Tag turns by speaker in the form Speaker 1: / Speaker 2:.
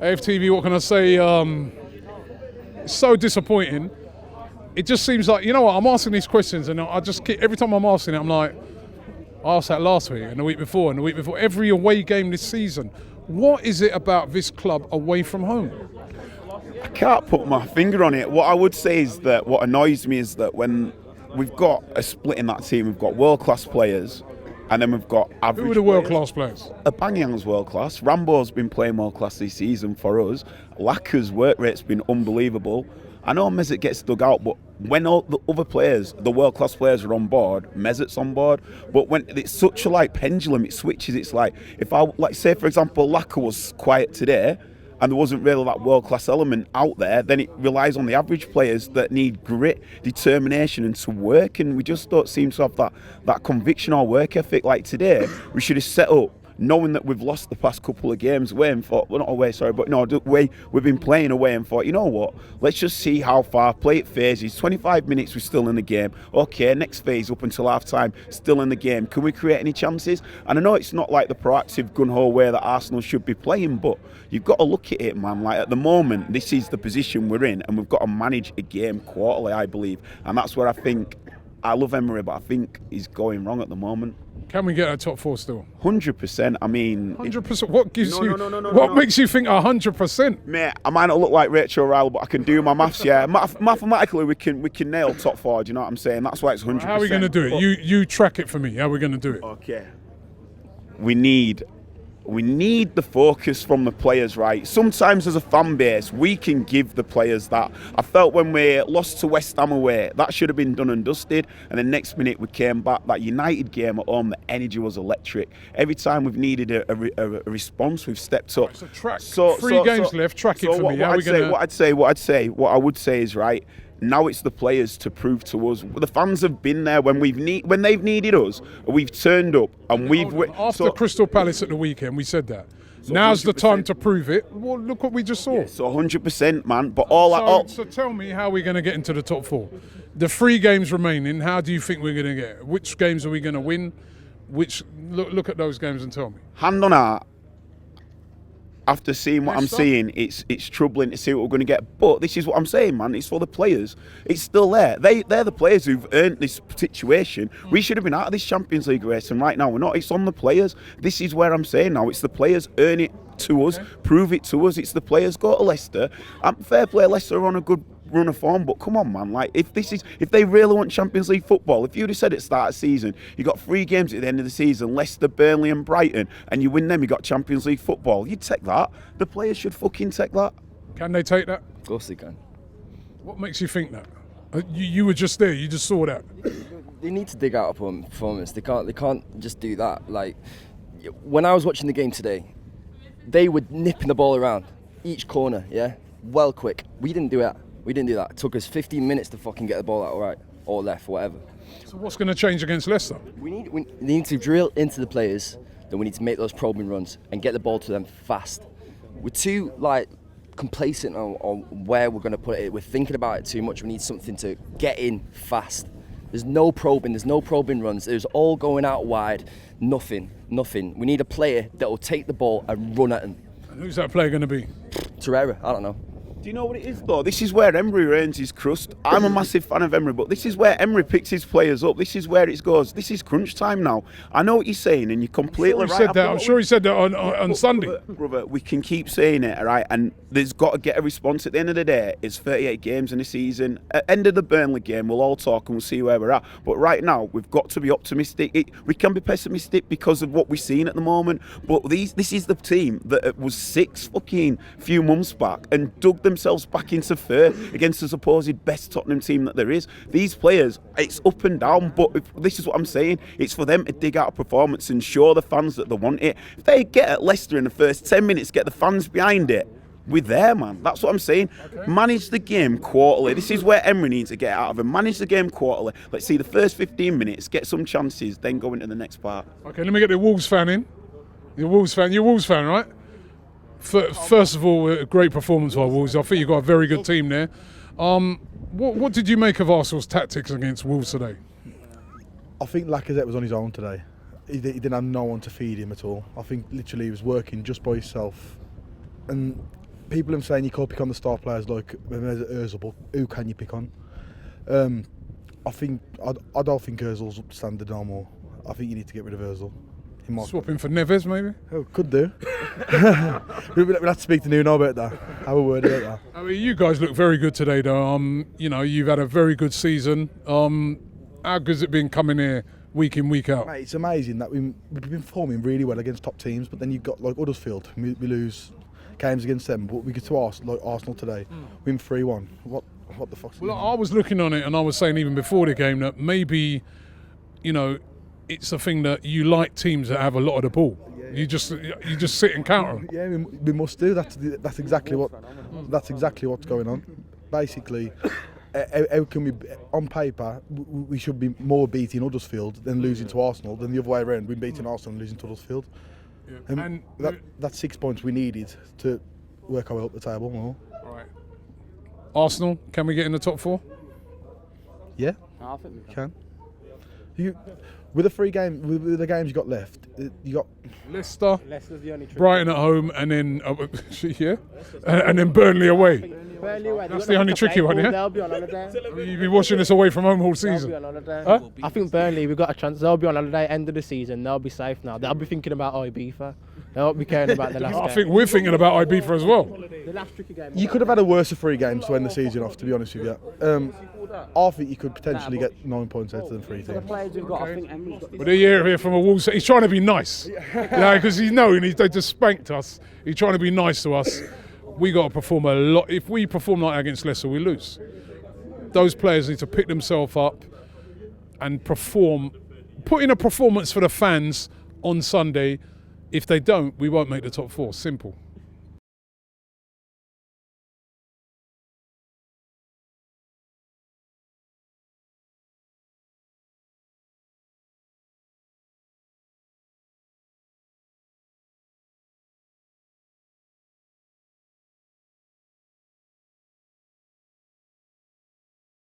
Speaker 1: AFTV, what can I say? It's so disappointing. It just seems like, you know what, I'm asking these questions and I just keep, every time I'm asking it, I'm like, I asked that last week and the week before and the week before, every away game this season. What is it about this club away from home?
Speaker 2: I can't put my finger on it. What I would say is that what annoys me is that when we've got a split in that team, we've got world-class players and then we've got average.
Speaker 1: Who are the world-class players?
Speaker 2: Abanyang's world-class. Rambo's been playing world-class this season for us. Laka's work rate's been unbelievable. I know Mesut gets dug out, but when all the other players, the world-class players are on board, Mesut's on board. But when it's such a pendulum, it switches. It's like, if I, say for example, Laka was quiet today, and there wasn't really that world-class element out there, then it relies on the average players that need grit, determination and to work, and we just don't seem to have that conviction or work ethic. Like today, we should have set up, knowing that we've lost the past couple of games away and thought, well, not away, sorry, but no, we've been playing away and thought, you know what, let's just see how far, play it phases, 25 minutes we're still in the game, okay, next phase up until half time, still in the game, can we create any chances? And I know it's not like the proactive gun-ho way that Arsenal should be playing, but you've got to look at it, man, like at the moment, this is the position we're in and we've got to manage a game quarterly, I believe, and that's where I think, I love Emery, but I think he's going wrong at the moment.
Speaker 1: Can we get a top four still?
Speaker 2: 100%. I mean,
Speaker 1: 100%. What gives you? What makes you think 100%?
Speaker 2: Mate, I might not look like Rachel O'Reilly, but I can do my maths. Yeah, mathematically, we can nail top four. Do you know what I'm saying? That's why it's 100%.
Speaker 1: How are we going to do it? You track it for me. How are we going to do it?
Speaker 2: Okay. We need the focus from the players, right? Sometimes as a fan base, we can give the players that. I felt when we lost to West Ham away, that should have been done and dusted. And the next minute we came back. That United game at home, the energy was electric. Every time we've needed a response, we've stepped up.
Speaker 1: Right, so track. Three games left. Track it for me.
Speaker 2: What I would say is, right, now it's the players to prove to us. The fans have been there when they've needed us. We've turned up and
Speaker 1: after Crystal Palace at the weekend, we said that. So now's 100%. The time to prove it. Well, look what we just saw.
Speaker 2: Yeah, so 100%, man. But
Speaker 1: so tell me how we're going to get into the top four. The 3 games remaining. How do you think we're going to get? Which games are we going to win? Look at those games and tell me.
Speaker 2: Hand on heart. After seeing what I'm seeing, it's troubling to see what we're going to get. But this is what I'm saying, man. It's for the players. It's still there. They're the players who've earned this situation. We should have been out of this Champions League race, and right now we're not. It's on the players. This is where I'm saying now. It's the players earn it to us, prove it to us. It's the players. Go to Leicester. Fair play, Leicester are on a good run of form, but come on, man, like if they really want Champions League football, if you'd have said at the start of the season you got 3 games at the end of the season, Leicester, Burnley and Brighton, and you win them, you got Champions League football, you'd take that. The players should fucking take that.
Speaker 1: Can they take that?
Speaker 3: Of course they can.
Speaker 1: What makes you think that? You were just there, you just saw that.
Speaker 3: They need to dig out a performance. They can't just do that. Like when I was watching the game today, they were nipping the ball around each corner, yeah, well quick. We didn't do that. It took us 15 minutes to fucking get the ball out right or left, whatever.
Speaker 1: So what's going to change against Leicester?
Speaker 3: We need to drill into the players. Then we need to make those probing runs and get the ball to them fast. We're too complacent on where we're going to put it. We're thinking about it too much. We need something to get in fast. There's no probing runs. There's all going out wide. Nothing. We need a player that will take the ball and run at them.
Speaker 1: And who's that player going to be?
Speaker 3: Torreira, I don't know.
Speaker 2: Do you know what it is though? This is where Emery earns his crust. I'm a massive fan of Emery, but this is where Emery picks his players up. This is where it goes. This is crunch time now. I know what you're saying, and you're completely right.
Speaker 1: I'm sure he said that on Sunday.
Speaker 2: Brother, we can keep saying it, all right? And there's got to get a response. At the end of the day, it's 38 games in a season. At the end of the Burnley game, we'll all talk and we'll see where we're at. But right now, we've got to be optimistic. We can be pessimistic because of what we're seeing at the moment. But this is the team that was 6 fucking few months back and dug themselves back into third against the supposed best Tottenham team that there is. These players, it's up and down, but this is what I'm saying. It's for them to dig out a performance and show the fans that they want it. If they get at Leicester in the first 10 minutes, get the fans behind it, we're there, man. That's what I'm saying. Okay. Manage the game quarterly. This is where Emery needs to get out of it. Manage the game quarterly. Let's see the first 15 minutes, get some chances, then go into the next part.
Speaker 1: Okay, let me get the Wolves fan in. You're a Wolves fan, right? First of all, a great performance by Wolves. I think you've got a very good team there. What did you make of Arsenal's tactics against Wolves today?
Speaker 4: I think Lacazette was on his own today. He didn't have no one to feed him at all. I think literally he was working just by himself. And people are saying you can't pick on the star players like Ozil, but who can you pick on? I don't think Ozil's up to standard no more. I think you need to get rid of Ozil.
Speaker 1: Swap him for Neves, maybe?
Speaker 4: Oh, could do. We'll have to speak to Nuno about that. Have a word about that.
Speaker 1: I mean, you guys look very good today, though. You know, you've had a very good season. How good's it been coming here week in, week out?
Speaker 4: Mate, it's amazing that we've been performing really well against top teams, but then you've got like Huddersfield, we lose games against them, but we get to Arsenal today, win 3-1. What the fuck's
Speaker 1: Well, I was looking on it and I was saying even before the game that maybe, you know, it's a thing that you like teams that have a lot of the ball. You just sit and counter them.
Speaker 4: Yeah, we must do. That's exactly what's going on. Basically, how can we? On paper, we should be more beating Huddersfield than losing to Arsenal than the other way around. We're beating Arsenal and losing to Huddersfield.
Speaker 1: Yeah. And
Speaker 4: that's 6 points we needed to work our way up the table more.
Speaker 1: Right. Arsenal, can we get in the top 4?
Speaker 4: Yeah,
Speaker 5: I think we
Speaker 4: can. With the games you got left, you got
Speaker 1: Leicester,
Speaker 5: Leicester's the only trick.
Speaker 1: Brighton at home, and then and then Burnley away.
Speaker 5: Burnley away.
Speaker 1: That's the only tricky one, yeah?
Speaker 5: They'll be on holiday.
Speaker 1: You've been watching this away from home all
Speaker 5: They'll be
Speaker 1: season.
Speaker 5: on holiday.
Speaker 1: Huh?
Speaker 5: I think Burnley, we've got a chance. They'll be on holiday end of the season. They'll be safe now. They'll be thinking about Ibiza. They won't be caring about the last
Speaker 1: I
Speaker 5: game.
Speaker 1: think we're thinking about Ibiza as well.
Speaker 5: The last tricky game.
Speaker 4: You could have had a worse of 3 games to end the season off, to be honest with you. I think you could potentially get 9 points out of them 3
Speaker 5: The
Speaker 4: teams.
Speaker 5: players we've got, I think Emery's got
Speaker 1: But here from a Wolves, he's trying to be nice. Yeah, because he's knowing they just spanked us. He's trying to be nice to us. We got to perform a lot. If we perform like that against Leicester, we lose. Those players need to pick themselves up and perform, put in a performance for the fans on Sunday. If they don't, we won't make the top 4. Simple.